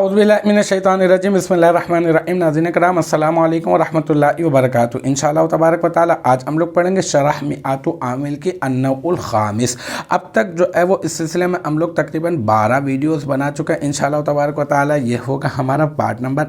औज़ुबिल्लाहिमिनश्शैतानिर्रजीम बिस्मिल्लाहिर्रहमानिर्रहीम। नाज़रीन कराम अस्सलामु अलैकुम वरहमतुल्लाहि वबरकातुहू। इंशाअल्लाह तबारक व तआला आज हम लोग पढ़ेंगे शरह मिआतु आमिल की अन्नउल खामिस। अब तक जो है वो इस सिलसिले में हम लोग तकरीबन 12 वीडियोस बना चुके हैं। इंशाअल्लाह तबारक व तआला ये होगा हमारा पार्ट नंबर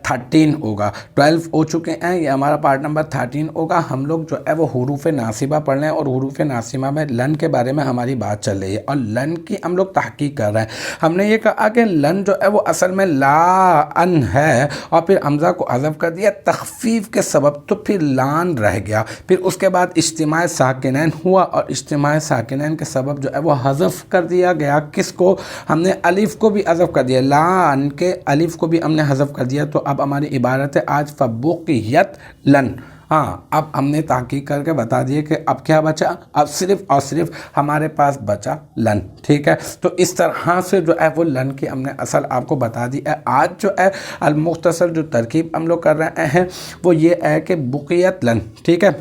13 होगा। 12 हो चुके हैं, ये हमारा पार्ट नंबर 13 होगा। हम लोग जो है वो हुरूफ नासिबा पढ़ रहे हैं और हुरूफ नासिबा में लन के बारे में हमारी बात चल रही है और लन की हम लोग तहकीक कर रहे हैं। हमने ये कहा कि लन जो है वो असल में ला अन है और फिर हमज़ा को हज़फ कर दिया तख़फ़ीफ़ के सबब, तो फिर लान रह गया। फिर उसके बाद इज्तिमाए साकिनैन हुआ और इज्तिमाए साकिनैन के सबब जो है वो हज़फ कर दिया गया। किसको? हमने अलिफ को भी हज़फ कर दिया, लान के अलिफ को भी हमने हज़फ कर दिया। तो अब हमारी इबारत है आज फ़बुक़ियत लन। हाँ, अब हमने तहकीक करके बता दिए कि अब क्या बचा, अब सिर्फ और सिर्फ हमारे पास बचा लन। ठीक है, तो इस तरह से जो है वो लन की हमने असल आपको बता दी है। आज जो है अल मुख्तसर जो तरकीब हम लोग कर रहे हैं वो ये है कि बुक़ियत लन। ठीक है,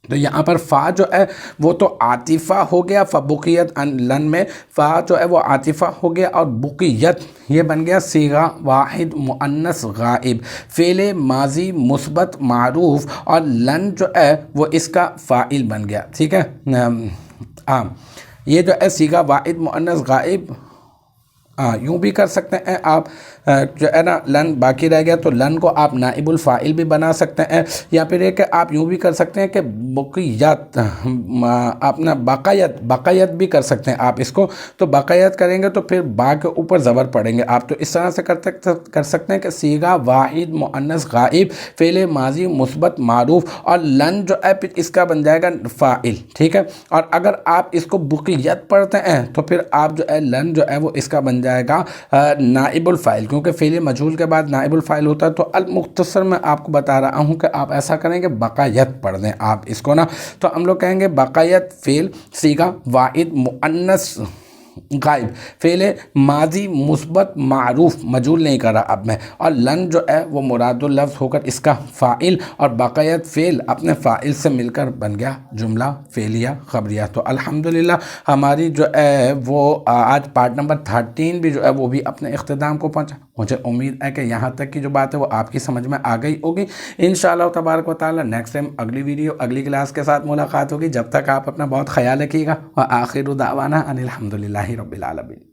तो यहाँ पर फ़ा जो है वो तो आतिफ़ा हो गया, फ़बुक़ियत लन में फ़ा जो है वो आतिफ़ा हो गया और बुक़ियत ये बन गया सीगा वाहिद मुअन्नस गाइब, फ़ेले माजी मुस्बत मारूफ़ और लन जो है वो इसका फ़ाइल बन गया। ठीक है, ये जो है सीगा वाहिद मुअन्नस गाइब, यूँ भी कर सकते हैं आप, जो है ना लन बाकी रह गया तो लन को आप नाइबुल फ़ाइल भी बना सकते हैं, या फिर एक आप यूँ भी कर सकते हैं कि बुक़ियत अपना बक़ायत भी कर सकते हैं आप इसको। तो बक़ायत करेंगे तो फिर बा के ऊपर ज़बर पड़ेंगे आप, तो इस तरह से कर सकते हैं कि सीगा वाहिद मुअन्नस गाइब फ़ेले माजी मुस्बत मारूफ़ और लन जो है फिर इसका बन जाएगा फ़ाइल। ठीक है, और अगर आप इसको बुक़ियत पढ़ते हैं तो फिर आप जो है लन जो है वो इसका बन जाएगा नाइबुल फ़ाइल, क्योंकि फ़ेल मजहूल के बाद नाइबुल फ़ाइल होता है। तो अल मुख्तसर में आपको बता रहा हूँ कि आप ऐसा करेंगे बक़ायत पढ़ दें आप इसको ना। तो हम लोग कहेंगे बक़ायत फ़ेल सीगा वाहिद मुअन्नस गाइब फ़ेले माजी मुस्बत मारूफ़ मजहूल नहीं करा अब मैं, और लन जो है वो मुरादुल लफ्ज़ होकर इसका फ़ाइल और बक़ायत फ़ेल अपने फ़ाइल से मिलकर बन गया जुमला फ़ेलिया ख़बरिया। तो अल्हम्दुलिल्लाह हमारी जो है वो आज पार्ट नंबर 13 भी जो है वो भी अपने इख्तिताम को पहुँचा। मुझे उम्मीद है कि यहाँ तक की जो बात है वो आपकी समझ में आ गई होगी। इंशाअल्लाह तबारक व तआला नेक्स्ट टाइम अगली वीडियो अगली क्लास के साथ मुलाकात होगी। जब तक आप अपना बहुत ख्याल रखिएगा। व आखिरु दावाना अनिल हम्दुलिल्लाहि रब्बिल आलमीन।